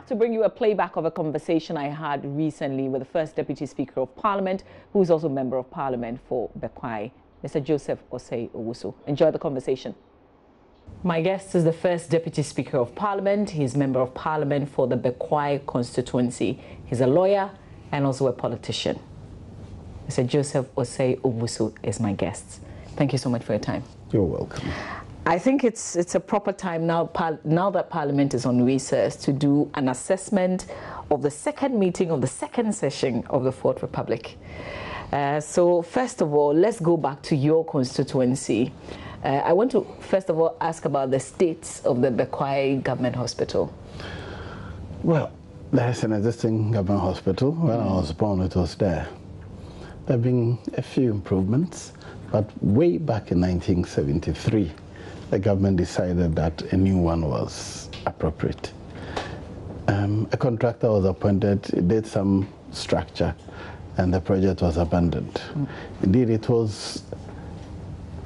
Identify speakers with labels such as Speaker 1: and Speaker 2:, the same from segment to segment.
Speaker 1: to bring you a playback of a conversation I had recently with the first Deputy Speaker of Parliament, who is also Member of Parliament for Bekwai, Mr. Joseph Osei-Owusu. Enjoy the conversation. My guest is the first Deputy Speaker of Parliament. He's Member of Parliament for the Bekwai constituency. He's a lawyer and also a politician. Mr. Joseph Osei-Owusu is my guest. Thank you so much for your time.
Speaker 2: You're welcome.
Speaker 1: I think it's a proper time now, now that Parliament is on recess, to do an assessment of the second meeting of the second session of the Fourth Republic. So first of all, let's go back to your constituency. I want to first of all ask about the state of the Bekwai Government Hospital.
Speaker 2: Well, there's an existing government hospital. When I was born, it was there. There have been a few improvements, but way back in 1973, the government decided that a new one was appropriate. A contractor was appointed, did some structure, and the project was abandoned. Indeed, it was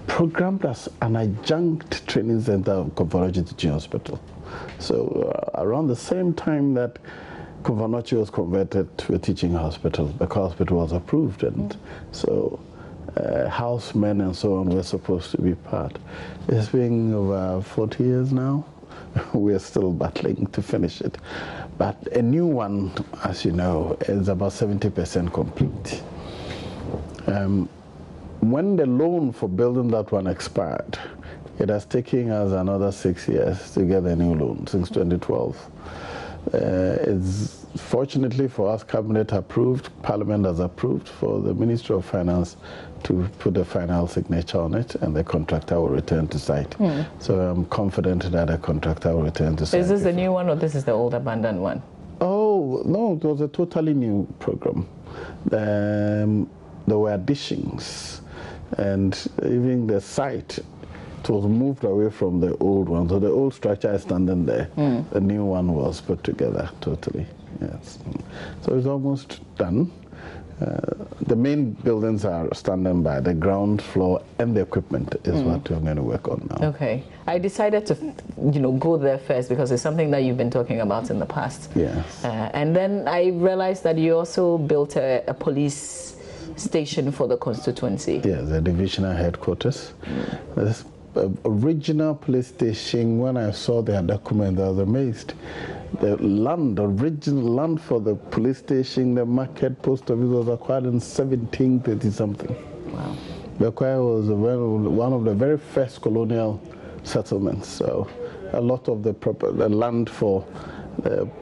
Speaker 2: programmed as an adjunct training center of Konfanochi Teaching Hospital. So around the same time that Konfanochi was converted to a teaching hospital, the hospital was approved, and so housemen and so on were supposed to be part. It's been over 40 years now. We're still battling to finish it. But a new one, as you know, is about 70% complete. When the loan for building that one expired, it has taken us another 6 years to get a new loan, since 2012. It's fortunately for us, Cabinet approved, Parliament has approved for the Ministry of Finance to put the final signature on it, and the contractor will return to site. So I'm confident that the contractor will return to site.
Speaker 1: Is this the new one, or this is the old abandoned one?
Speaker 2: Oh, no, it was a totally new program. There were additions, and even the site, it was moved away from the old one. So the old structure is standing there. The new one was put together totally. Yes. So it's almost done. The main buildings are standing by. The ground floor and the equipment is what we're going to work on now.
Speaker 1: Okay. I decided to, go there first because it's something that you've been talking about in the past.
Speaker 2: Yes.
Speaker 1: And then I realized that you also built a police station for the constituency.
Speaker 2: Yes, the divisional headquarters. This original police station, when I saw their document, I was amazed. The land, the original land for the police station, the market post office, was acquired in 1730 something.
Speaker 1: Wow.
Speaker 2: Bekwai was one of the very first colonial settlements. So a lot of the land for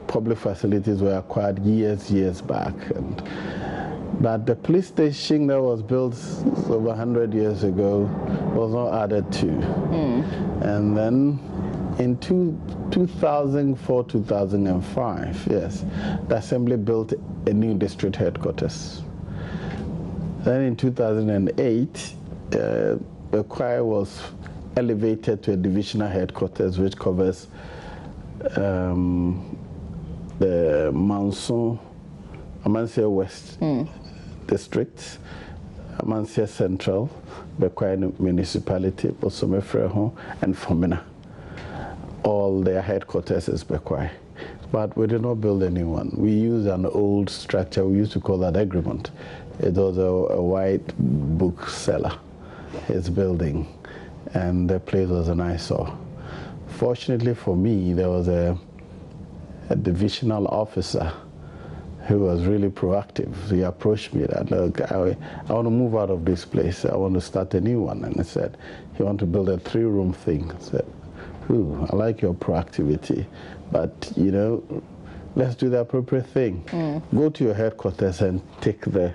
Speaker 2: public facilities were acquired years back. But the police station that was built over 100 years ago was not added to. And then in 2004-2005, yes, the Assembly built a new district headquarters. Then in 2008, Bekwai was elevated to a divisional headquarters, which covers the Amansia West district, Amansia Central, Bekwai Municipality, Bosomefreho, and Fomina. All their headquarters is Bekwai. But we did not build a new one. We used an old structure. We used to call that Agreement. It was a white bookseller, his building, and the place was an eyesore. Fortunately for me, there was a divisional officer who was really proactive. He approached me that, look, I want to move out of this place. I want to start a new one. And he said, he wanted to build a 3-room thing. I said, I like your proactivity, but, let's do the appropriate thing. Go to your headquarters and take the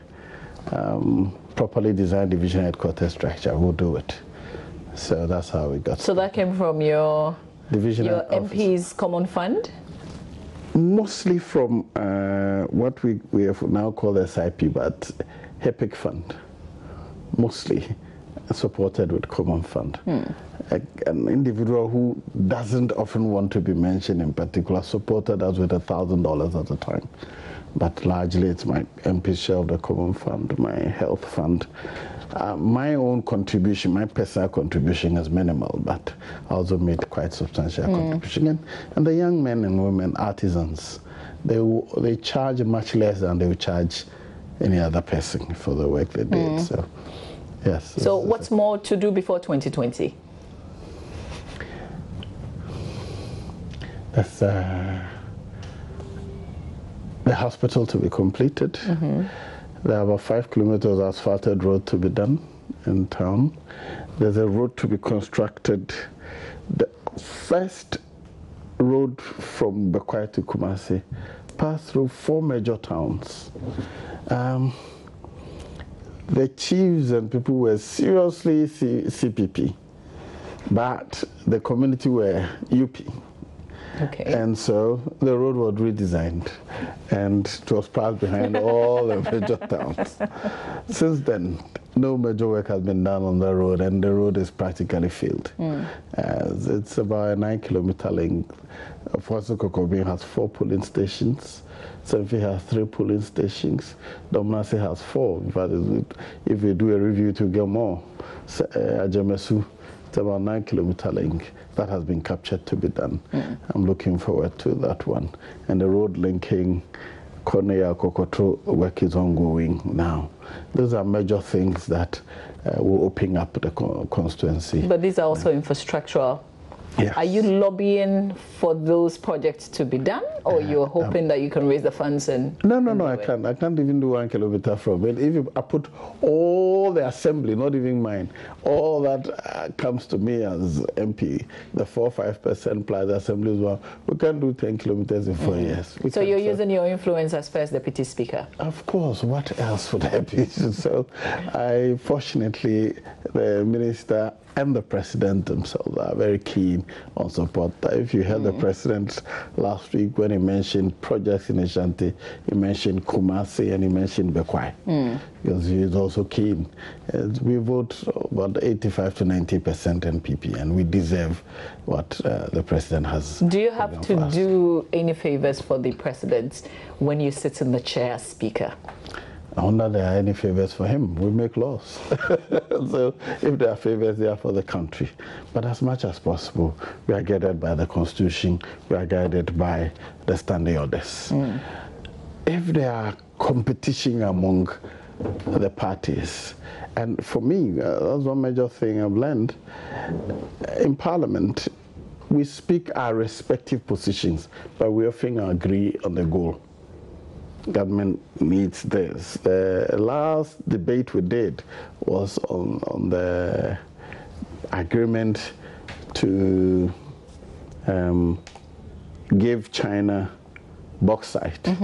Speaker 2: properly designed division headquarters structure. We'll do it. So that's how we got.
Speaker 1: So that came from your MP's common fund?
Speaker 2: Mostly from what we have now called SIP, but HEPIC fund, mostly supported with common fund. An individual who doesn't often want to be mentioned in particular supported us with $1,000 at a time. But largely it's my MP's share of the common fund, my health fund. My own contribution, my personal contribution is minimal, but I also made quite substantial contribution. And the young men and women, artisans, they charge much less than they would charge any other person for the work they did. So, yes.
Speaker 1: So what's more to do before 2020?
Speaker 2: That's the hospital to be completed. There are about 5 kilometers of asphalted road to be done in town. There's a road to be constructed. The first road from Bekwai to Kumasi passed through 4 major towns. The chiefs and people were seriously CPP, but the community were UP.
Speaker 1: Okay.
Speaker 2: And so the road was redesigned and it was passed behind all the major towns. Since then, no major work has been done on the road, and the road is practically filled. It's about a 9-kilometer length. Kokobin has 4 polling stations. Semfi has 3 polling stations. Domnasi has 4. In fact, if we do a review to get more, Ajemesu, it's about 9-kilometer length. That has been captured to be done. I'm looking forward to that one. And the road linking Koneya Kokoto work is ongoing now. Those are major things that will open up the constituency.
Speaker 1: But these are also infrastructural.
Speaker 2: Yes.
Speaker 1: Are you lobbying for those projects to be done, or you're hoping that you can raise the funds and...
Speaker 2: No, I can't. I can't even do 1 kilometer from it. If I put all the assembly, not even mine, all that comes to me as MP, the 4-5% plus the assembly as well, we can't do 10 kilometers in 4 years.
Speaker 1: So you're using your influence as First Deputy Speaker?
Speaker 2: Of course. What else would I be? So fortunately, the minister and the president themselves are very keen on support. If you heard the president last week when he mentioned projects in Ashanti, he mentioned Kumasi and he mentioned Bekwai, because he is also keen. We vote about 85 to 90% NPP, and we deserve what the president has.
Speaker 1: Do you have to do any favors for the president when you sit in the chair as Speaker?
Speaker 2: I wonder if there are any favors for him. We make laws. So if there are favors, they are for the country. But as much as possible, we are guided by the Constitution. We are guided by the standing orders. If there are competition among the parties, and for me, that's one major thing I've learned. In Parliament, we speak our respective positions, but we often agree on the goal. Government needs this. The last debate we did was on the agreement to give China bauxite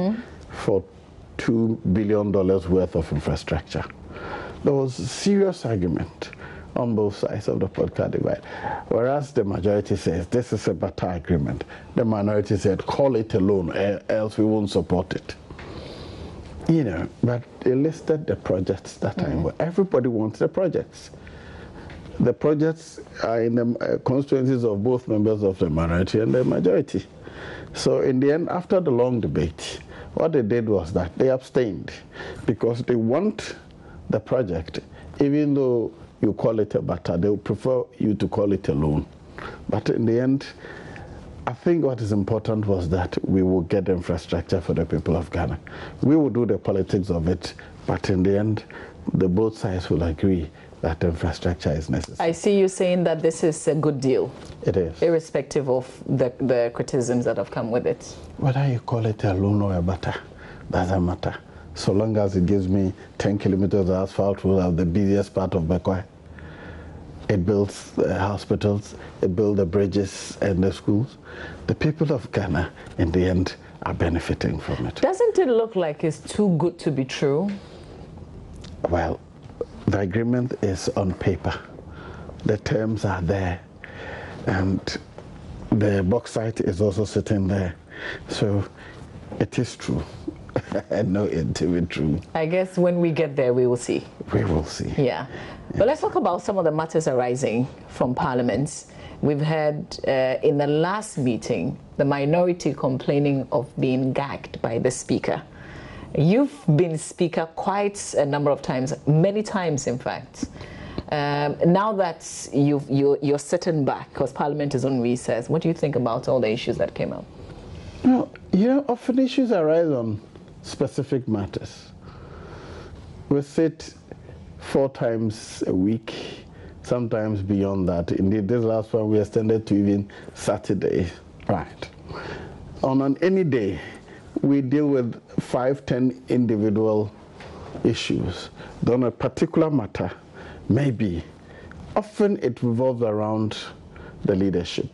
Speaker 2: for $2 billion worth of infrastructure. There was a serious argument on both sides of the political divide. Whereas the majority says this is a better agreement, the minority said call it a loan, else we won't support it. You know, but they listed the projects that time. Everybody wants the projects. The projects are in the constituencies of both members of the minority and the majority. So in the end, after the long debate, what they did was that they abstained because they want the project, even though you call it a butter, they would prefer you to call it a loan. But in the end, I think what is important was that we will get the infrastructure for the people of Ghana. We will do the politics of it, but in the end, both sides will agree that the infrastructure is necessary.
Speaker 1: I see you saying that this is a good deal.
Speaker 2: It is.
Speaker 1: Irrespective of the criticisms that have come with it.
Speaker 2: Whether you call it a loan or a butter, doesn't matter. So long as it gives me 10 kilometers of asphalt, we'll have the busiest part of Bekwai. It builds the hospitals, it builds the bridges and the schools. The people of Ghana, in the end, are benefiting from it.
Speaker 1: Doesn't it look like it's too good to be true?
Speaker 2: Well, the agreement is on paper. The terms are there. And the bauxite is also sitting there. So it is true. I know it to be true.
Speaker 1: I guess when we get there, we will see.
Speaker 2: We will see.
Speaker 1: Yeah. But let's talk about some of the matters arising from Parliament. We've had in the last meeting, the minority complaining of being gagged by the Speaker. You've been Speaker quite a number of times, many times in fact. Now that you're sitting back because Parliament is on recess, what do you think about all the issues that came up?
Speaker 2: Well, Often issues arise on specific matters. We sit 4 times a week, sometimes beyond that. Indeed, this last one we extended to even Saturday. Right. On any day, we deal with 5-10 individual issues. On a particular matter, maybe. Often it revolves around the leadership.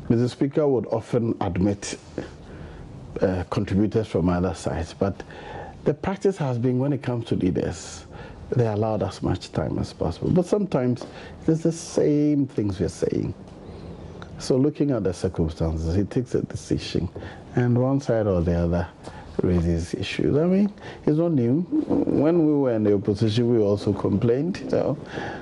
Speaker 2: Mr. Speaker would often admit contributors from other sides, but the practice has been when it comes to leaders, they allowed as much time as possible. But sometimes it's the same things we're saying. So looking at the circumstances, he takes a decision, and one side or the other raises issues. I mean, it's not new. When we were in the opposition, we also complained.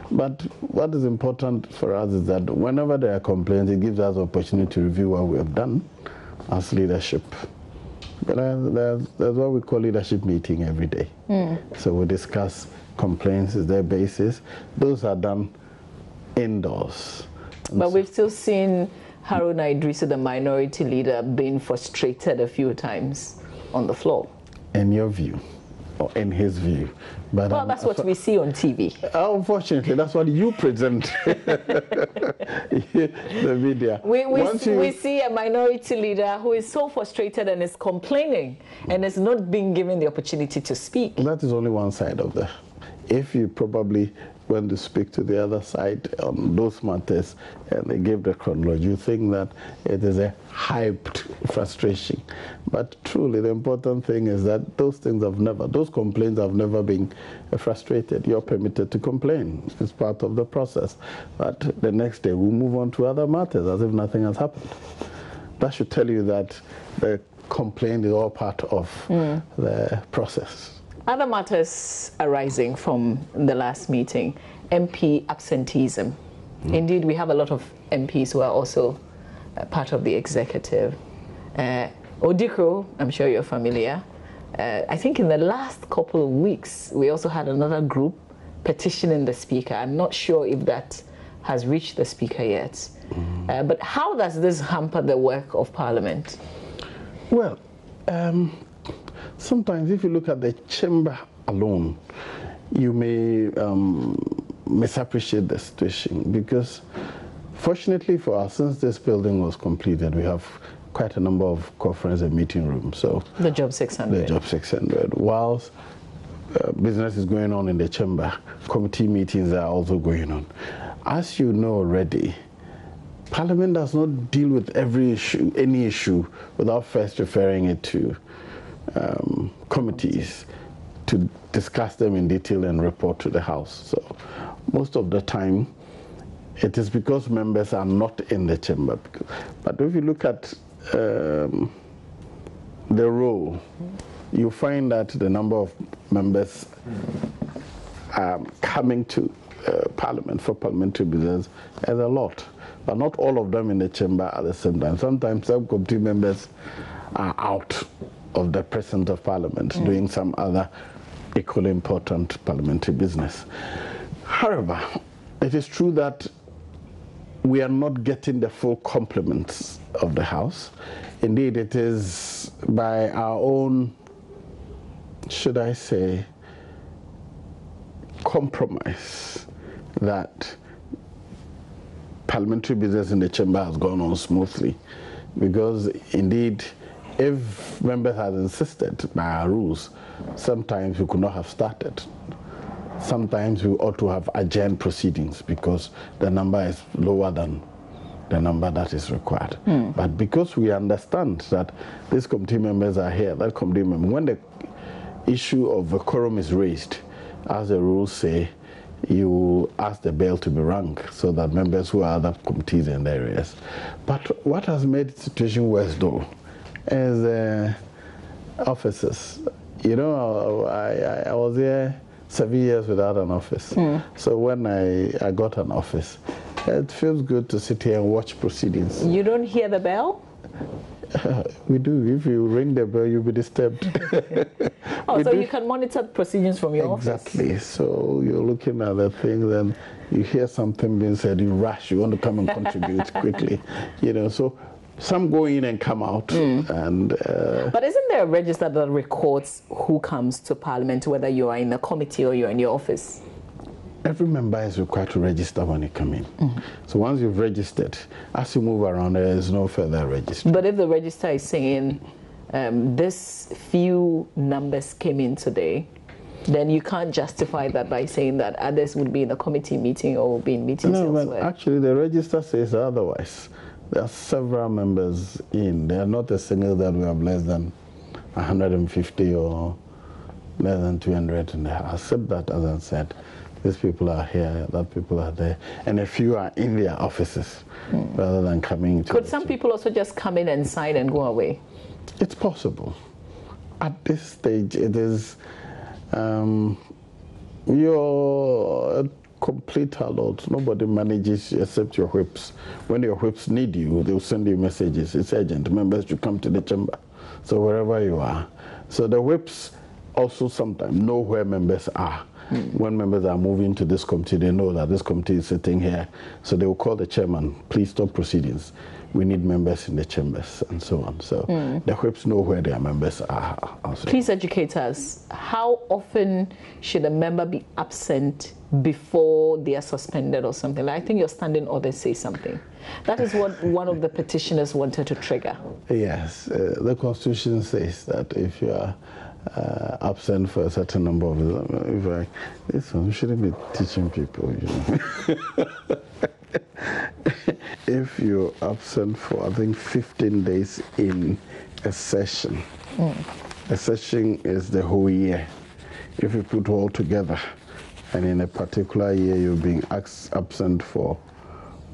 Speaker 2: But what is important for us is that whenever there are complaints, it gives us the opportunity to review what we have done as leadership. But that's what we call leadership meeting every day. So we discuss complaints, is their basis. Those are done indoors.
Speaker 1: But we've still seen Haruna Idrisu, the minority leader, being frustrated a few times on the floor. In your view, or in his view? But well, that's what we see on TV. Unfortunately, that's what you present. The media. We see a minority leader who is so frustrated and is complaining and is not being given the opportunity to speak. That is only one side of the. If you probably went to speak to the other side on those matters and they gave the chronology, you think that it is a hyped frustration. But truly, the important thing is that those complaints have never been frustrated. You're permitted to complain. It's part of the process. But the next day, we'll move on to other matters as if nothing has happened. That should tell you that the complaint is all part of the process. Other matters arising from the last meeting, MP absenteeism. Indeed, we have a lot of MPs who are also part of the executive. Odikro, I'm sure you're familiar. I think in the last couple of weeks, we also had another group petitioning the Speaker. I'm not sure if that has reached the Speaker yet. But how does this hamper the work of Parliament? Well, sometimes if you look at the chamber alone, you may misappreciate the situation, because fortunately for us, since this building was completed, we have quite a number of conference and meeting rooms. So the Job 600. The Job 600. Whilst business is going on in the chamber, committee meetings are also going on. As you know already, Parliament does not deal with any issue, without first referring it to committees to discuss them in detail and report to the House. So most of the time, it is because members are not in the chamber. But if you look at the role, you find that the number of members coming to Parliament for parliamentary business is a lot, but not all of them in the chamber at the same time. Sometimes subcommittee members are out of the presence of Parliament doing some other equally important parliamentary business. However, it is true that we are not getting the full compliments of the House. Indeed, it is by our own, should I say, compromise that parliamentary business in the chamber has gone on smoothly. Because indeed, if members had insisted by our rules, sometimes we could not have started. Sometimes we ought to have adjourned proceedings because the number is lower than the number that is required. But because we understand that these committee members are here, that committee member, when the issue of a quorum is raised, as the rules say, you ask the bell to be rung so that members who are other committees in the areas. But what has made the situation worse, though, is offices. You know, I was here 7 years without an office. So when I got an office, it feels good to sit here and watch proceedings. You don't hear the bell? We do. If you ring the bell, you'll be disturbed. So you can monitor proceedings from your office? Exactly. So you're looking at the thing, then you hear something being said, you rush, you want to come and contribute quickly. You know, so
Speaker 2: Some go in and come out. And
Speaker 1: but isn't there a register that records who comes to Parliament, whether you are in a committee or you're in your office?
Speaker 2: Every member is required to register when you come in. So once you've registered, as you move around, there is no further register.
Speaker 1: But if the register is saying this few numbers came in today, then you can't justify that by saying that others would be in a committee meeting or will be in meetings elsewhere.
Speaker 2: But actually the register says otherwise. There are several members in. They are not a single that we have less than 150 or less than 200 in there. Except that, as I said, these people are here, that people are there, and a few are in their offices rather than coming to.
Speaker 1: Could some people also just come in and sign and go away?
Speaker 2: It's possible. At this stage, it is you're a complete alert. Nobody manages except your whips. When your whips need you, they'll send you messages. It's urgent. Members should come to the chamber. So wherever you are. So the whips also sometimes know where members are. When members are moving to this committee, they know that this committee is sitting here. So they will call the chairman, please stop proceedings. We need members in the chambers and so on. So the whips know where their members are. Also.
Speaker 1: Please educate us. How often should a member be absent before they are suspended or something? Like, I think your standing orders say something. That is what one of the petitioners wanted to trigger.
Speaker 2: Yes, the Constitution says that if you are absent for a certain number of listen, we shouldn't be teaching people, you know. If you're absent for, I think, 15 days in a session, a session is the whole year. If you put all together, and in a particular year you're being absent for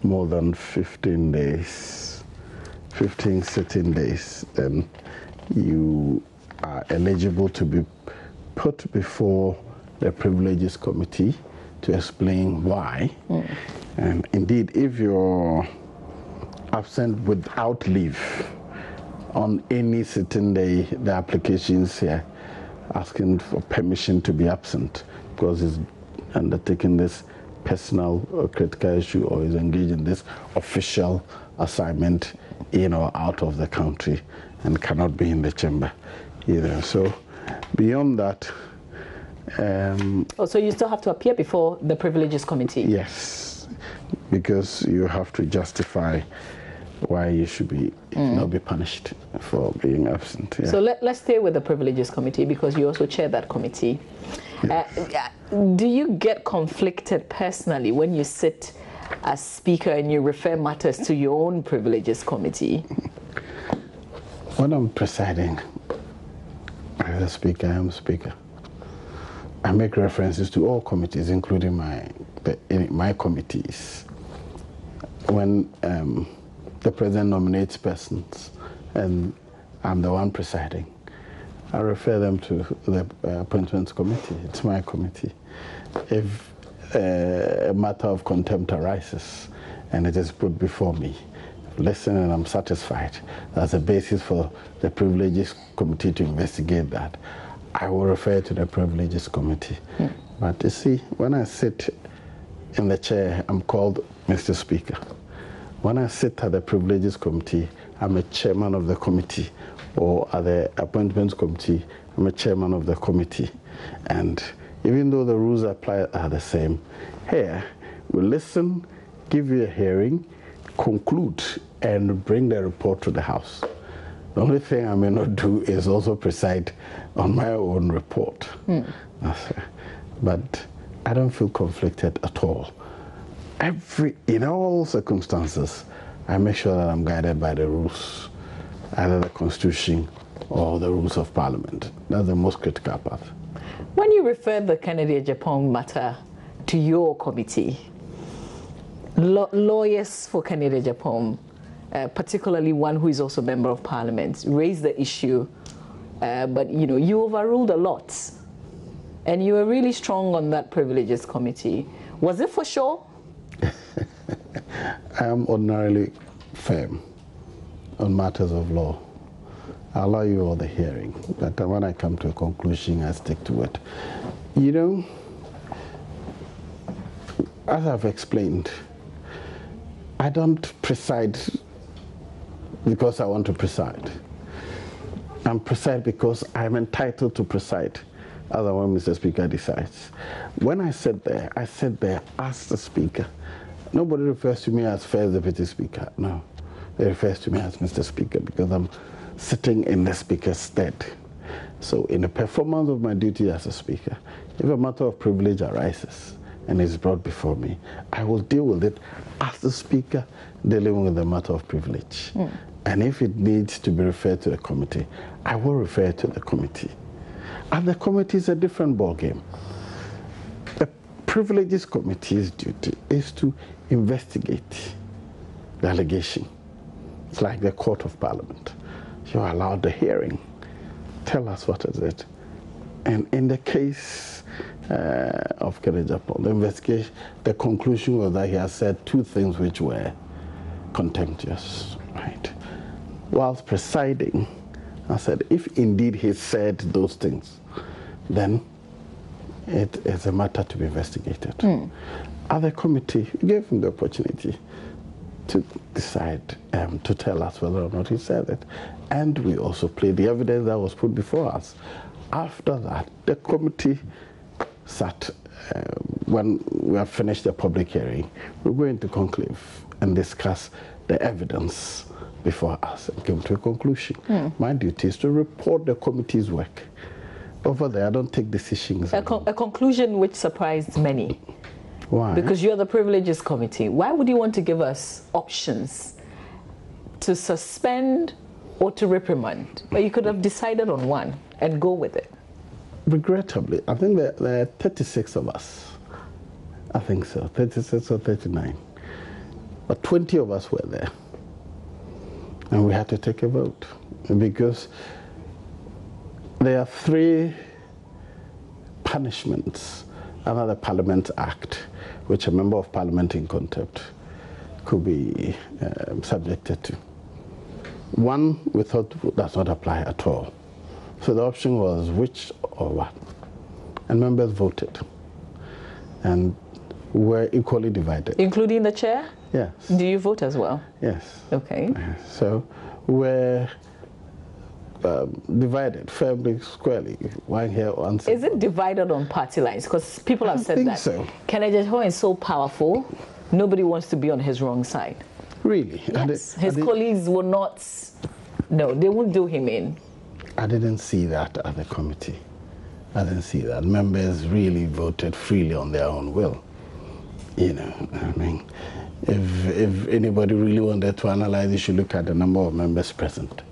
Speaker 2: more than 15 days, 15 sitting days, then you are eligible to be put before the Privileges Committee to explain why. And indeed, if you're absent without leave on any sitting day, the applications here asking for permission to be absent because it's undertaking this personal or critical issue or is engaged in this official assignment in or out of the country and cannot be in the chamber either. So beyond that,
Speaker 1: so you still have to appear before the Privileges Committee?
Speaker 2: Yes, because you have to justify why you should be not be punished for being absent. Yeah.
Speaker 1: So let's stay with the Privileges Committee because you also chair that committee. Do you get conflicted personally when you sit as Speaker and you refer matters to your own Privileges Committee?
Speaker 2: When I'm presiding as a Speaker, I am Speaker. I make references to all committees, including my committees. When the President nominates persons and I'm the one presiding, I refer them to the Appointments Committee. It's my committee. If a matter of contempt arises and it is put before me, listen and I'm satisfied, that's a basis for the Privileges Committee to investigate that, I will refer to the Privileges Committee. But you see, when I sit in the chair, I'm called Mr. Speaker. When I sit at the Privileges Committee, I'm a chairman of the committee, or at the Appointments Committee, I'm a chairman of the committee. And even though the rules apply are the same, here we listen, give you a hearing, conclude, and bring the report to the House. The only thing I may not do is also preside on my own report. But I don't feel conflicted at all. In all circumstances, I make sure that I'm guided by the rules, either the Constitution or the rules of Parliament. That's the most critical part.
Speaker 1: When you refer the Kennedy Japan matter to your committee, lawyers for Kennedy Japan, particularly one who is also a member of Parliament, raised the issue, but you overruled a lot, and you were really strong on that Privileges Committee. Was it for sure?
Speaker 2: I am ordinarily firm on matters of law. I allow you all the hearing, but when I come to a conclusion, I stick to it. As I've explained, I don't preside because I want to preside. I'm preside because I'm entitled to preside, as and when Mr. Speaker decides. When I said there as the Speaker. Nobody refers to me as First Deputy Speaker. No, they refers to me as Mr. Speaker because I'm sitting in the Speaker's stead. So in the performance of my duty as a Speaker, if a matter of privilege arises and is brought before me, I will deal with it as the Speaker dealing with the matter of privilege. And if it needs to be referred to the committee, I will refer it to the committee. And the committee is a different ballgame. The Privileges Committee's duty is to investigate the allegation. It's like the Court of Parliament. You're allowed the hearing. Tell us what is it. And in the case of Kerejapo, the investigation, the conclusion was that he has said two things which were contemptuous, right? Whilst presiding, I said, if indeed he said those things, then it is a matter to be investigated. Other committee gave him the opportunity to decide, to tell us whether or not he said it. And we also played the evidence that was put before us. After that, the committee sat, when we have finished the public hearing, we're going to conclave and discuss the evidence before us and came to a conclusion. My duty is to report the committee's work. Over there, I don't take decisions.
Speaker 1: A conclusion which surprised many.
Speaker 2: Why?
Speaker 1: Because you're the Privileges Committee. Why would you want to give us options to suspend or to reprimand? But you could have decided on one and go with it.
Speaker 2: Regrettably, I think there are 36 of us. I think so, 36 or 39. But 20 of us were there. And we had to take a vote. Because there are three punishments under the Parliament Act which a member of Parliament in contempt could be subjected to. One we thought does not apply at all. So the option was which or what. And members voted. And were equally divided.
Speaker 1: Including the chair?
Speaker 2: Yes.
Speaker 1: Do you vote as well?
Speaker 2: Yes.
Speaker 1: Okay.
Speaker 2: So we're divided fairly squarely. One here, one side.
Speaker 1: Is it divided on party lines? Because people have said that.
Speaker 2: So.
Speaker 1: Kerejapo is so powerful, nobody wants to be on his wrong side.
Speaker 2: Really?
Speaker 1: Yes. His colleagues will not, no, they won't do him in.
Speaker 2: I didn't see that at the committee. I didn't see that. Members really voted freely on their own will. You know, I mean, if anybody really wanted to analyze, you should look at the number of members present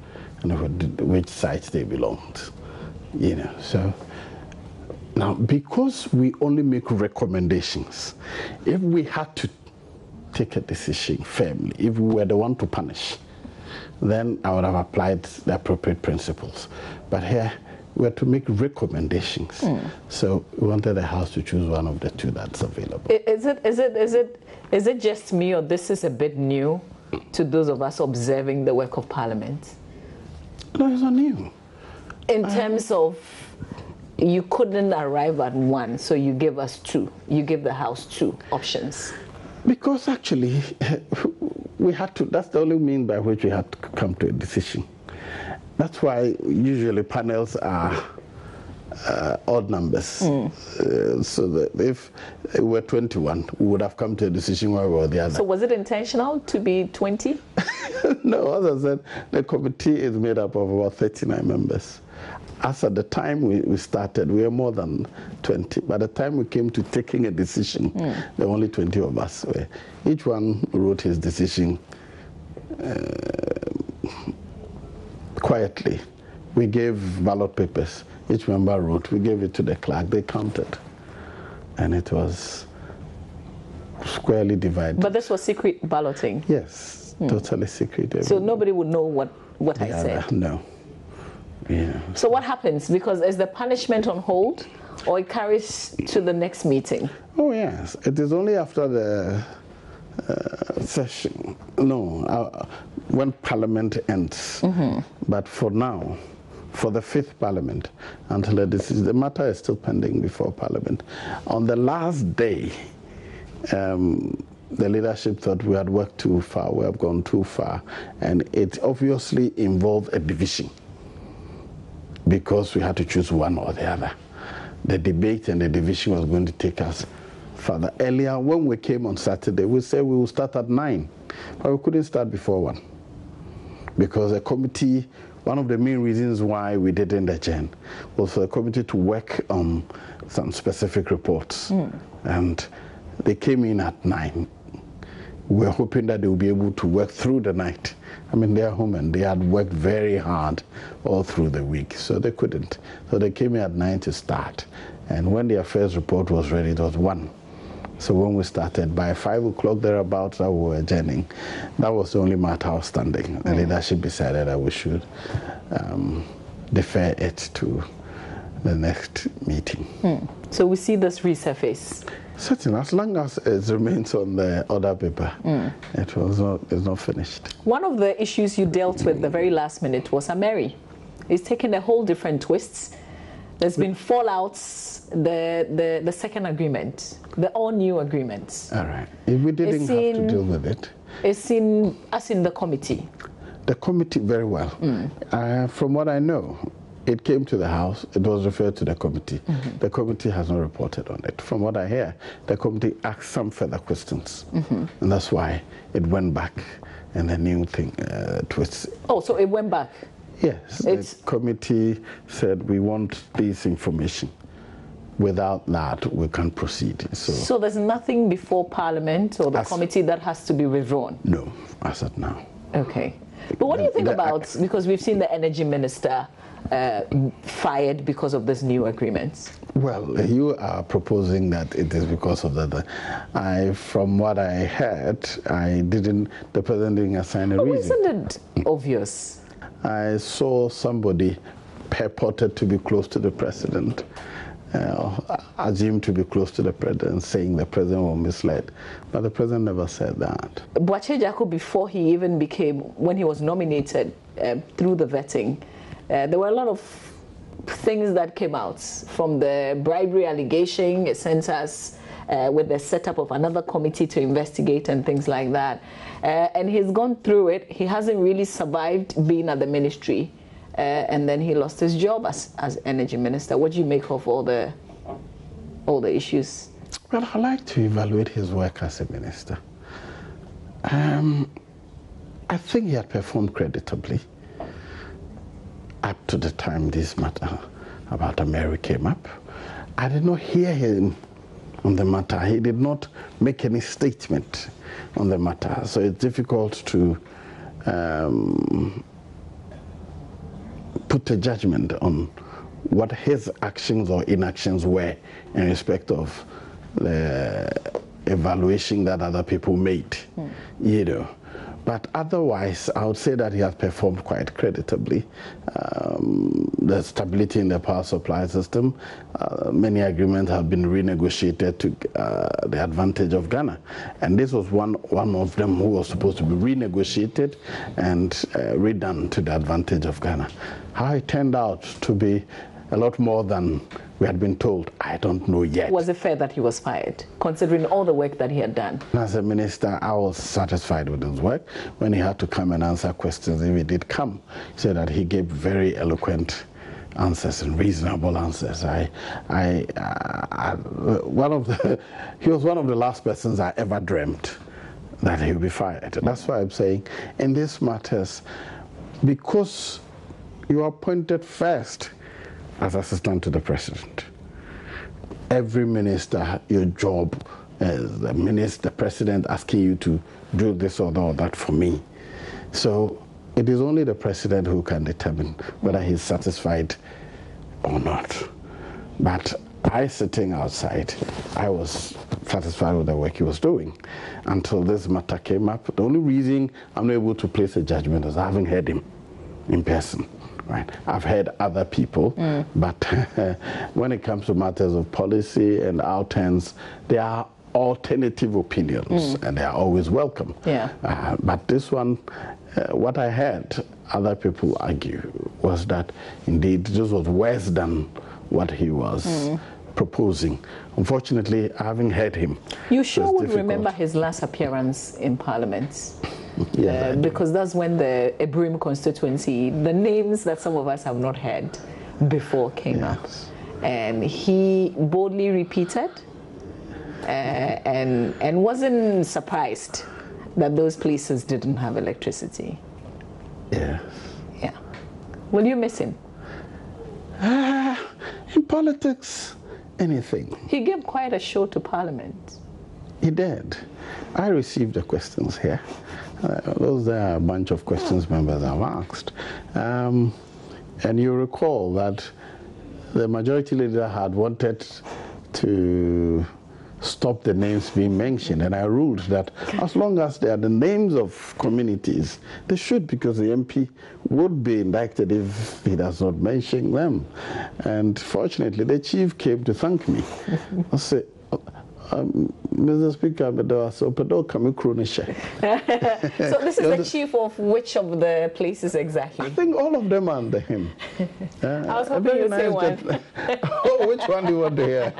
Speaker 2: and which sides they belonged. You know, so now because we only make recommendations, if we had to take a decision firmly, if we were the one to punish, then I would have applied the appropriate principles. But here, we had to make recommendations. So we wanted the House to choose one of the two that's available.
Speaker 1: Is it just me, or this is a bit new to those of us observing the work of Parliament?
Speaker 2: No, it's not new.
Speaker 1: In terms of you couldn't arrive at one, so you give us two. You give the House two options.
Speaker 2: Because actually, we had to, that's the only means by which we had to come to a decision. That's why usually panels are odd numbers. So that if it were 21, we would have come to a decision one way or the other.
Speaker 1: So was it intentional to be 20?
Speaker 2: No, as I said, the committee is made up of about 39 members. As at the time we started, we were more than 20. By the time we came to taking a decision, there were only 20 of us. Each one wrote his decision quietly. We gave ballot papers. Each member wrote. We gave it to the clerk. They counted. And it was squarely divided.
Speaker 1: But this was secret balloting?
Speaker 2: Yes, totally secret.
Speaker 1: So nobody would know what I said?
Speaker 2: No. Yeah.
Speaker 1: So what happens? Because is the punishment on hold, or it carries to the next meeting?
Speaker 2: Oh, yes. It is only after the session. No, when Parliament ends. But for now, for the 5th Parliament, until the decision, the matter is still pending before Parliament. On the last day, the leadership thought we had worked too far, we have gone too far, and it obviously involved a division because we had to choose one or the other. The debate and the division was going to take us further. Earlier, when we came on Saturday, we said we will start at 9, but we couldn't start before 1 because the committee, one of the main reasons why we didn't adjourn was for the committee to work on some specific reports, and they came in at 9. We were hoping that they would be able to work through the night. I mean, they are home and they had worked very hard all through the week, so they couldn't. So they came in at 9 to start. And when their first report was ready, it was 1. So when we started, by 5 o'clock thereabouts, we were adjourning. That was the only matter outstanding. The leadership decided that we should defer it to the next meeting.
Speaker 1: So we see this resurface.
Speaker 2: Certainly, as long as it remains on the other paper, it's not finished.
Speaker 1: One of the issues you dealt with the very last minute was Ameri. It's taken a whole different twist. There's been fallouts, the second agreement, the all-new agreement.
Speaker 2: All right. If we didn't have to deal with it.
Speaker 1: It's in, as in the committee.
Speaker 2: The committee, very well. From what I know, it came to the House, it was referred to the committee. The committee has not reported on it. From what I hear, the committee asked some further questions, and that's why it went back and the new thing twists. Oh,
Speaker 1: so it went back?
Speaker 2: Yes, the committee said we want this information. Without that, we can't proceed.
Speaker 1: So there's nothing before Parliament or the committee that has to be withdrawn?
Speaker 2: No, as of now.
Speaker 1: Okay. But what do you think about, because we've seen the energy minister fired because of this new agreement?
Speaker 2: Well, you are proposing that it is because of that. From what I heard, the president didn't assign a reason.
Speaker 1: Isn't it obvious?
Speaker 2: I saw somebody purported to be close to the president, assumed to be close to the president, saying the president was misled. But the president never said that. Boakye
Speaker 1: Jacob, before he even when he was nominated through the vetting, there were a lot of things that came out from the bribery allegation. It sent us with the setup of another committee to investigate and things like that. And he's gone through it. He hasn't really survived being at the ministry. And then he lost his job as energy minister. What do you make of all the issues?
Speaker 2: Well, I like to evaluate his work as a minister. I think he had performed creditably up to the time this matter about Ameri came up. I did not hear him on the matter. He did not make any statement on the matter. So it's difficult to put a judgment on what his actions or inactions were in respect of the evaluation that other people made, you know. But otherwise, I would say that he has performed quite creditably. The stability in the power supply system, many agreements have been renegotiated to the advantage of Ghana. And this was one of them who was supposed to be renegotiated and redone to the advantage of Ghana. How it turned out to be a lot more than we had been told, I don't know yet.
Speaker 1: Was it fair that he was fired, considering all the work that he had done?
Speaker 2: As a minister, I was satisfied with his work. When he had to come and answer questions, if he did come, he said that he gave very eloquent answers and reasonable answers. He was one of the last persons I ever dreamt that he would be fired. That's why I'm saying, in these matters, because you are appointed first as assistant to the president. Every minister, your job as the president asking you to do this or that for me. So it is only the president who can determine whether he's satisfied or not. But I, sitting outside, I was satisfied with the work he was doing until this matter came up. The only reason I'm not able to place a judgment is I haven't heard him in person. Right. I've heard other people, but when it comes to matters of policy and outturns, there are alternative opinions, and they are always welcome.
Speaker 1: Yeah.
Speaker 2: But this one, what I heard other people argue was that indeed this was worse than what he was proposing. Unfortunately, I haven't heard him.
Speaker 1: You sure would remember his last appearance in Parliament.
Speaker 2: Yeah,
Speaker 1: because that's when the Ebrim constituency, the names that some of us have not heard before came up. And he boldly repeated and wasn't surprised that those places didn't have electricity.
Speaker 2: Yes.
Speaker 1: Yeah. Will you miss him?
Speaker 2: In politics, anything.
Speaker 1: He gave quite a show to Parliament.
Speaker 2: He did. I received the questions here. Those are a bunch of questions members have asked. And you recall that the majority leader had wanted to stop the names being mentioned, and I ruled that as long as they are the names of communities, they should, because the MP would be indicted if he does not mention them. And fortunately, the chief came to thank me. I said, Mr. Speaker, so
Speaker 1: this is the chief of which of the places exactly?
Speaker 2: I think all of them are under him.
Speaker 1: I was hoping you'd say one.
Speaker 2: Oh, which one do you want to hear?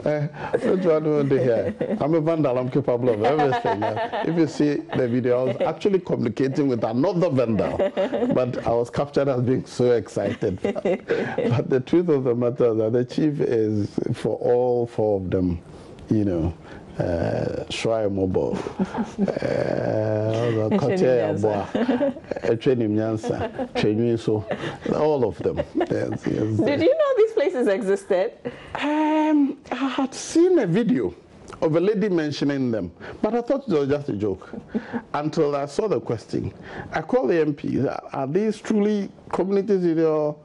Speaker 2: Which one do you want to hear? I'm a vandal, I'm capable of everything. If you see the video, I was actually communicating with another vandal, but I was captured as being so excited. But the truth of the matter is that the chief is, for all four of them, you know, Shrai Mobile, all of them. Yes, yes.
Speaker 1: Did you know these places existed?
Speaker 2: I had seen a video of a lady mentioning them, but I thought it was just a joke until I saw the question. I called the MP, are these truly communities in your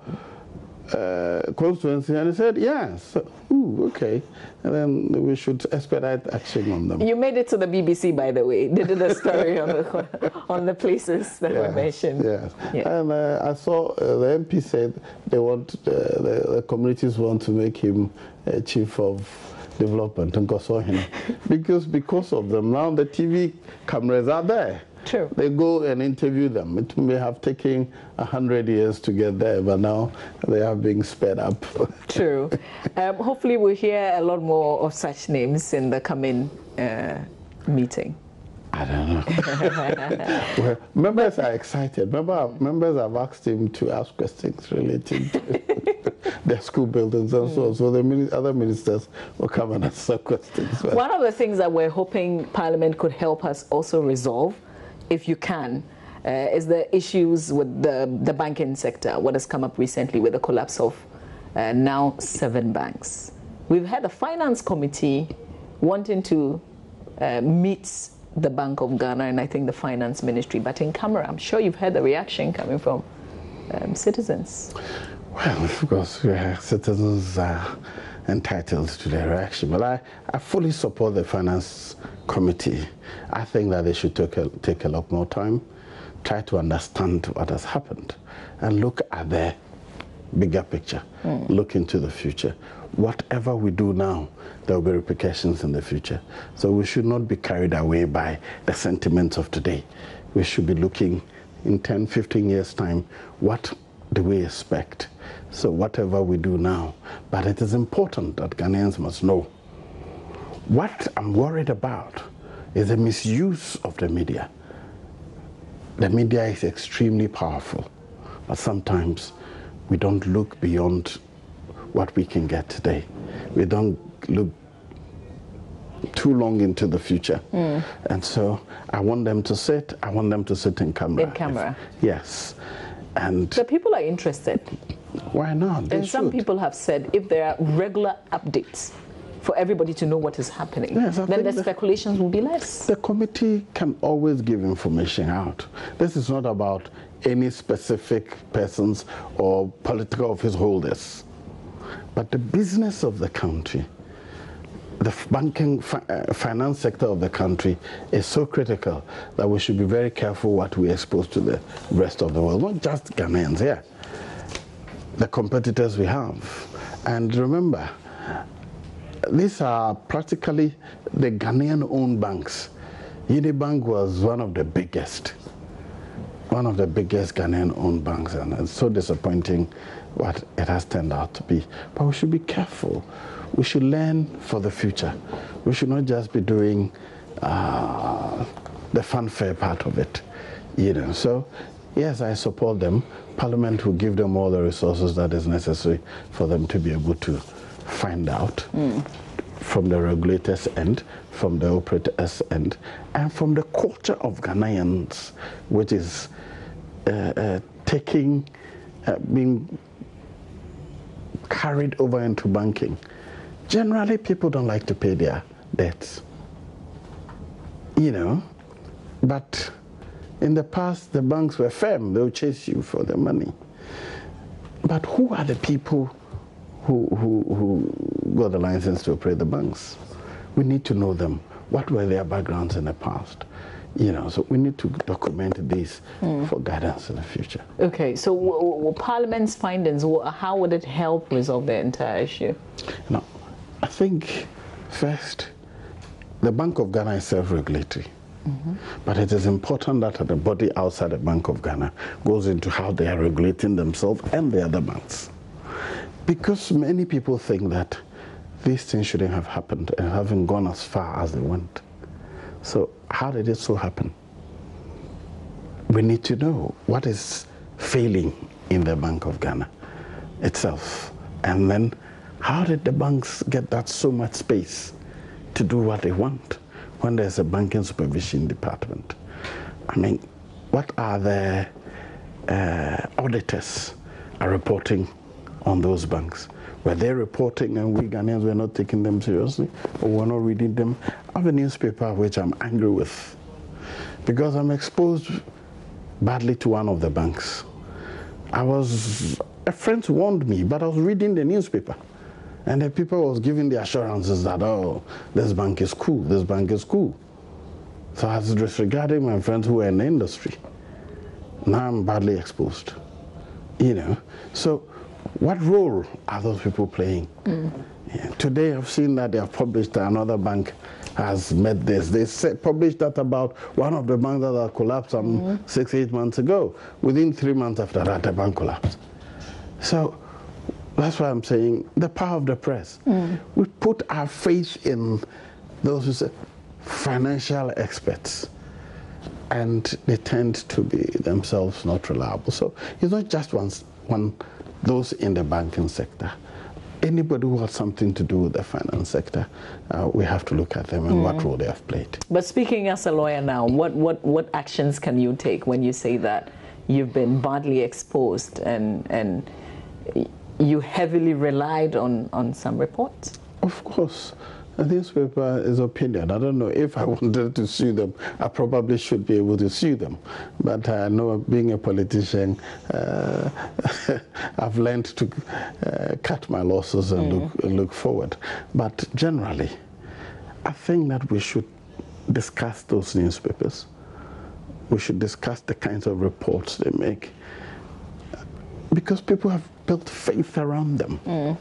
Speaker 2: constituency? And he said, yes. Ooh, okay. And then we should expedite action on them.
Speaker 1: You made it to the BBC, by the way. They did a story on the places that were mentioned.
Speaker 2: Yes. Yeah. And I saw the MP said they want, the communities want to make him chief of development and because of them now the TV cameras are there.
Speaker 1: True.
Speaker 2: They go and interview them. It may have taken 100 years to get there, but now they are being sped up.
Speaker 1: True. Hopefully we'll hear a lot more of such names in the coming meeting.
Speaker 2: I don't know. Well, members are excited. Members have asked him to ask questions related to their school buildings and so on. So the other ministers will come and answer questions.
Speaker 1: One of the things that we're hoping Parliament could help us also resolve, if you can, is the issues with the banking sector, what has come up recently with the collapse of now 7 banks. We've had a finance committee wanting to meet the Bank of Ghana and I think the finance ministry, but in camera. I'm sure you've heard the reaction coming from citizens.
Speaker 2: Well, of course, citizens are entitled to their reaction, but I fully support the finance committee. I think that they should take a lot more time, try to understand what has happened, and look at the bigger picture, look into the future. Whatever we do now, there will be repercussions in the future. So we should not be carried away by the sentiments of today. We should be looking in 10, 15 years' time, what do we expect? So whatever we do now, but it is important that Ghanaians must know. What I'm worried about is the misuse of the media. The media is extremely powerful, but sometimes we don't look beyond what we can get today. We don't look too long into the future. And so I want them to sit in camera.
Speaker 1: In camera.
Speaker 2: Yes. And
Speaker 1: the people are interested.
Speaker 2: Why not?
Speaker 1: And some people have said if there are regular updates for everybody to know what is happening, then the speculations will be less.
Speaker 2: The committee can always give information out. This is not about any specific persons or political office holders, but the business of the country. The banking finance sector of the country is so critical that we should be very careful what we expose to the rest of the world, not just Ghanaians here, the competitors we have. And remember, these are practically the Ghanaian-owned banks. Unibank was one of the biggest. one of the biggest Ghanaian-owned banks, and it's so disappointing what it has turned out to be. But we should be careful. We should learn for the future. We should not just be doing the fanfare part of it, So, yes, I support them. Parliament will give them all the resources that is necessary for them to be able to find out from the regulators' end, from the operators' end, and from the culture of Ghanaians, which is being carried over into banking. Generally, people don't like to pay their debts, but in the past, the banks were firm. They'll chase you for the money. But who are the people who got the license to operate the banks? We need to know them. What were their backgrounds in the past? So we need to document these for guidance in the future.
Speaker 1: Okay, so Parliament's findings, how would it help resolve the entire issue?
Speaker 2: Now, I think, first, the Bank of Ghana is self-regulatory. But it is important that the body outside the Bank of Ghana goes into how they are regulating themselves and the other banks. Because many people think that these things shouldn't have happened and haven't gone as far as they went. So how did it so happen? We need to know what is failing in the Bank of Ghana itself. And then how did the banks get that so much space to do what they want when there's a banking supervision department? I mean, what are the auditors are reporting on those banks? Were they reporting and we Ghanaians were not taking them seriously, or we're not reading them? I have a newspaper which I'm angry with because I'm exposed badly to one of the banks. A friend warned me, but I was reading the newspaper. And the people was giving the assurances that, oh, this bank is cool, this bank is cool. So I was disregarding my friends who were in the industry. Now I'm badly exposed, So what role are those people playing? Yeah. Today I've seen that they have published that another bank has met this. They published that about one of the banks that had collapsed 6-8 months ago. Within 3 months after that, the bank collapsed. So that's why I'm saying the power of the press. We put our faith in those who say financial experts, and they tend to be themselves not reliable. So it's not just those in the banking sector. Anybody who has something to do with the finance sector, we have to look at them and what role they have played.
Speaker 1: But speaking as a lawyer now, what actions can you take when you say that you've been badly exposed and you heavily relied on some reports?
Speaker 2: Of course. The newspaper is opinion. I don't know if I wanted to sue them. I probably should be able to sue them. But I know, being a politician, I've learned to cut my losses and look forward. But generally, I think that we should discuss those newspapers. We should discuss the kinds of reports they make. Because people have built faith around them.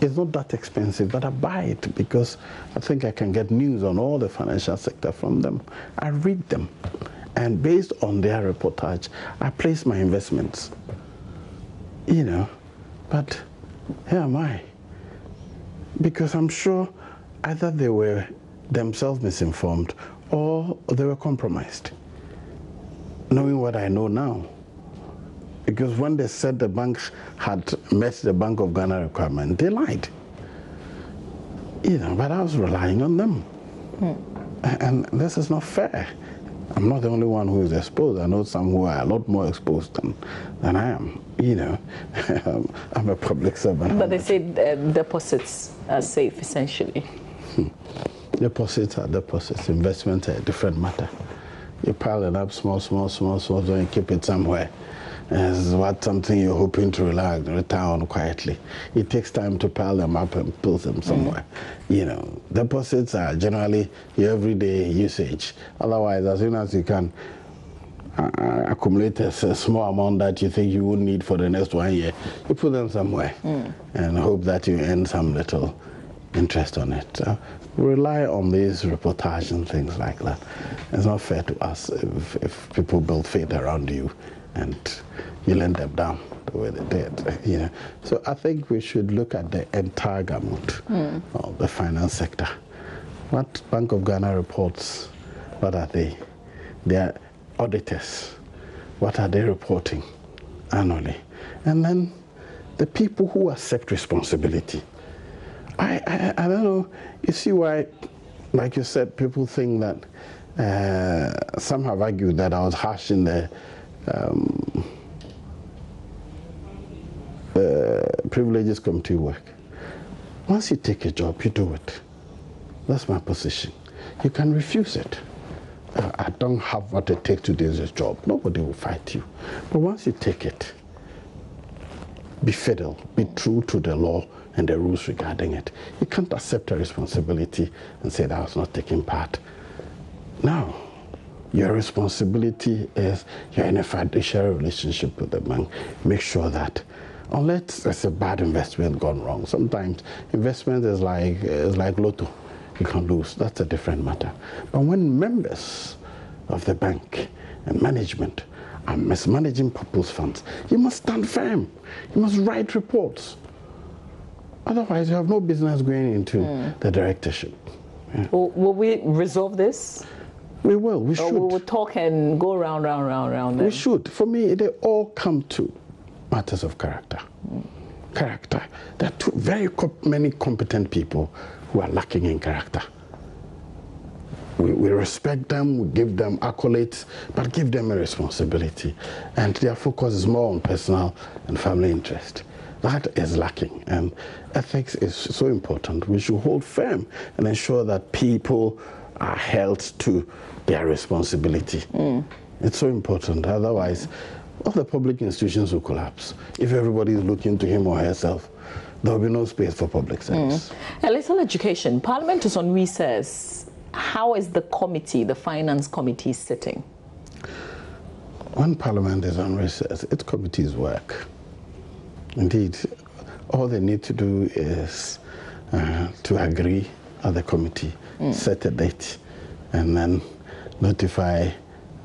Speaker 2: It's not that expensive, but I buy it because I think I can get news on all the financial sector from them. I read them, and based on their reportage, I place my investments. But here am I. Because I'm sure either they were themselves misinformed or they were compromised, knowing what I know now. Because when they said the banks had met the Bank of Ghana requirement, they lied. But I was relying on them. And this is not fair. I'm not the only one who is exposed. I know some who are a lot more exposed than I am. I'm a public servant.
Speaker 1: But they say deposits are safe, essentially.
Speaker 2: Deposits are deposits. Investments are a different matter. You pile it up small, then you keep it somewhere. It's something you're hoping to retire on quietly. It takes time to pile them up and put them somewhere. Deposits are generally your everyday usage. Otherwise, as soon as you can accumulate a small amount that you think you would need for the next 1 year, you put them somewhere and hope that you earn some little interest on it. Rely on these reportages and things like that. It's not fair to us if people build faith around you and you let them down the way they did. You know? So I think we should look at the entire gamut of the finance sector. What Bank of Ghana reports, what are they? They are auditors. What are they reporting annually? And then the people who accept responsibility. I don't know. You see why, like you said, people think that some have argued that I was harsh in the Privileges Committee work. Once you take a job, you do it. That's my position. You can refuse it. I don't have what it takes to do this job. Nobody will fight you. But once you take it, be fiddle, be true to the law and the rules regarding it. You can't accept a responsibility and say that I was not taking part. No. Your responsibility is you're in a fiduciary relationship with the bank. Make sure that, unless there's a bad investment gone wrong, sometimes investment is like lotto. You can lose. That's a different matter. But when members of the bank and management are mismanaging people's funds, you must stand firm. You must write reports. Otherwise, you have no business going into the directorship. Yeah.
Speaker 1: Will we resolve this?
Speaker 2: We will. We should.
Speaker 1: Or we will talk and go round.
Speaker 2: We should. For me, they all come to matters of character. Character. There are very many competent people who are lacking in character. We respect them, we give them accolades, but give them a responsibility. And their focus is more on personal and family interest. That is lacking, and ethics is so important. We should hold firm and ensure that people are held to their responsibility. It's so important. Otherwise, all the public institutions will collapse. If everybody is looking to him or herself, there will be no space for public service.
Speaker 1: A little education. Parliament is on recess. How is the committee, the finance committee, sitting?
Speaker 2: When Parliament is on recess, its committees work. Indeed, all they need to do is to agree at the committee, set a date, and then notify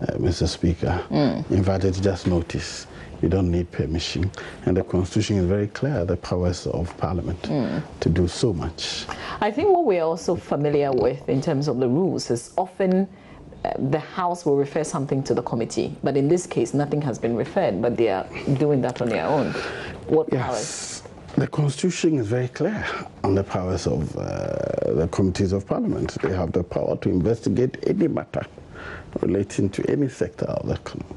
Speaker 2: Mr. Speaker. In fact, it's just notice. You don't need permission. And the Constitution is very clear, the powers of Parliament to do so much.
Speaker 1: I think what we're also familiar with in terms of the rules is often the House will refer something to the committee. But in this case, nothing has been referred, but they are doing that on their own. What powers?
Speaker 2: The Constitution is very clear on the powers of the committees of Parliament. They have the power to investigate any matter relating to any sector of the economy.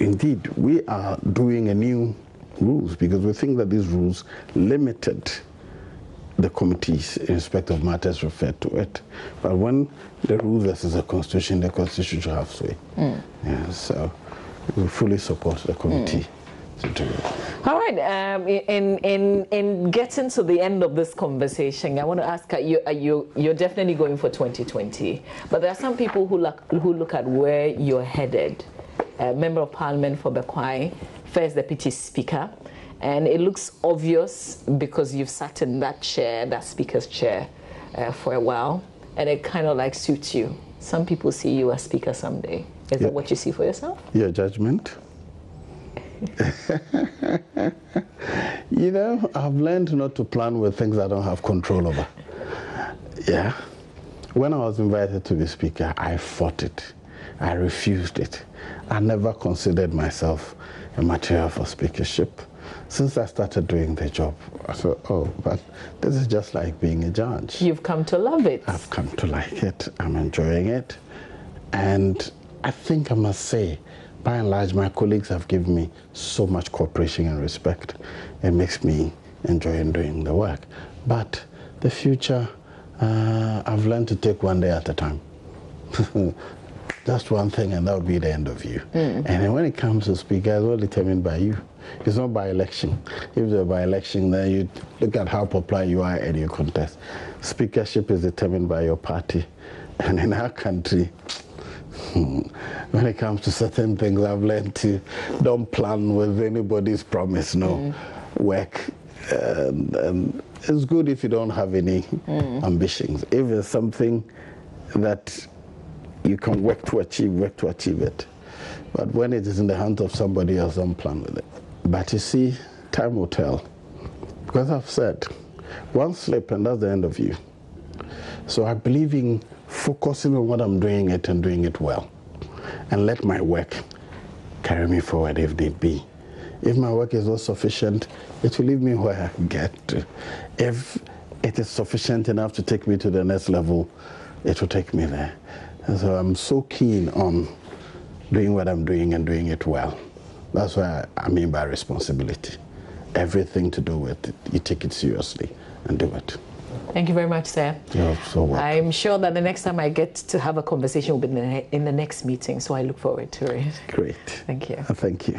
Speaker 2: Indeed, we are doing a new rules because we think that these rules limited the committees in respect of matters referred to it. But when the rules versus the Constitution should have sway. Yeah, so we fully support the committee to do it.
Speaker 1: All right. In getting to the end of this conversation, I want to ask you're definitely going for 2020, but there are some people who look at where you're headed. Member of Parliament for Bekwai, First Deputy Speaker, and it looks obvious because you've sat in that chair, that Speaker's chair, for a while, and it kind of like suits you. Some people see you as Speaker someday. Is that what you see for yourself?
Speaker 2: Your judgment. You know, I've learned not to plan with things I don't have control over. Yeah. When I was invited to be Speaker, I fought it. I refused it. I never considered myself a material for speakership. Since I started doing the job, I thought, oh, but this is just like being a judge.
Speaker 1: You've come to love it.
Speaker 2: I've come to like it. I'm enjoying it. And I think I must say, by and large, my colleagues have given me so much cooperation and respect. It makes me enjoy doing the work. But the future, I've learned to take one day at a time. Just one thing, and that will be the end of you. And then when it comes to Speaker, it's all determined by you. It's not by election. If it's by election, then you look at how popular you are and you contest. Speakership is determined by your party. And in our country, when it comes to certain things, I've learned to don't plan with anybody's promise. No, work And it's good if you don't have any ambitions. If it's something that you can work to achieve it. But when it is in the hands of somebody else, don't plan with it. But you see, time will tell. Because I've said, one slip and that's the end of you. So I believe in focusing on what I'm doing it and doing it well. And let my work carry me forward if need be. If my work is not sufficient, it will leave me where I get to. If it is sufficient enough to take me to the next level, it will take me there. And so I'm so keen on doing what I'm doing and doing it well. That's what I mean by responsibility. Everything to do with it, you take it seriously and do it.
Speaker 1: Thank you very much, sir.
Speaker 2: You're so welcome.
Speaker 1: I'm sure that the next time I get to have a conversation will be in the next meeting, so I look forward to it.
Speaker 2: Great.
Speaker 1: Thank you.
Speaker 2: Thank you.